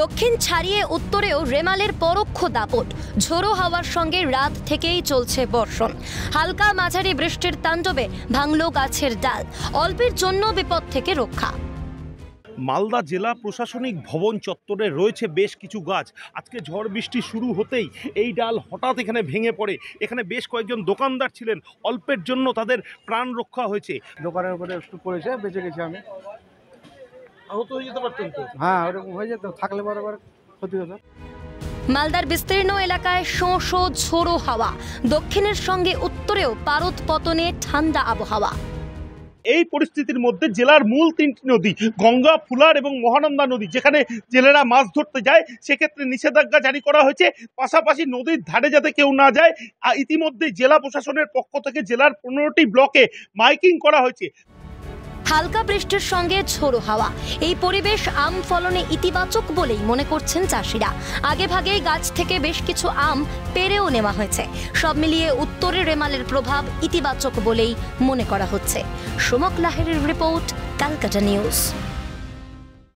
দক্ষিণ ছাড়িয়ে উত্তরেও রেমালের পরোক্ষ দাপট। ঝোড়ো হাওয়ার সঙ্গে রাত থেকেই চলছে বর্ষণ। হালকা মাঝারি বৃষ্টির তাণ্ডবে ভাঙল গাছের ডাল, অল্পের জন্য বিপদ থেকে রক্ষা। মালদা জেলা প্রশাসনিক ভবন চত্বরে রয়েছে বেশ কিছু গাছ। আজকে ঝড় বৃষ্টি শুরু হতেই এই ডাল হঠাৎ এখানে ভেঙে পড়ে। এখানে বেশ কয়েকজন দোকানদার ছিলেন, অল্পের জন্য তাদের প্রাণ রক্ষা হয়েছে। দোকানের উপরে একটু পড়েছে, বেঁচে গেছি আমি। আহত হয়ে যেতে পারতেন তো? হ্যাঁ, ওরকম হয়ে যেত, থাকলে বরাবর ক্ষতি হতো। মালদার বিস্তীর্ণ এলাকায় শোঁ শোঁ ঝোড়ো হাওয়া, দক্ষিণের সঙ্গে উত্তরেও পারদ পতনে ঠান্ডা আবহাওয়া। এই পরিস্থিতির মধ্যে জেলার মূল তিনটি নদী গঙ্গা, ফুলার এবং মহানন্দা নদী, যেখানে জেলেরা মাছ ধরতে যায়, সেক্ষেত্রে নিষেধাজ্ঞা জারি করা হয়েছে। পাশাপাশি নদীর ধারে যাতে কেউ না যায়, ইতিমধ্যে জেলা প্রশাসনের পক্ষ থেকে জেলার 15টি ব্লকে মাইকিং করা হয়েছে। হালকা বৃষ্টির সঙ্গে ঝোড়ো হাওয়া, এই পরিবেশ আম ফলনে ইতিবাচক বলেই মনে করছেন চাষিরা। আগে ভাগেই গাছ থেকে বেশ কিছু আম পেরেও নেওয়া হয়েছে। সব মিলিয়ে উত্তরে রেমালের প্রভাব ইতিবাচক বলেই মনে করা হচ্ছে। সোমক লাহিড়ীর রিপোর্ট, ক্যালকাটা নিউজ।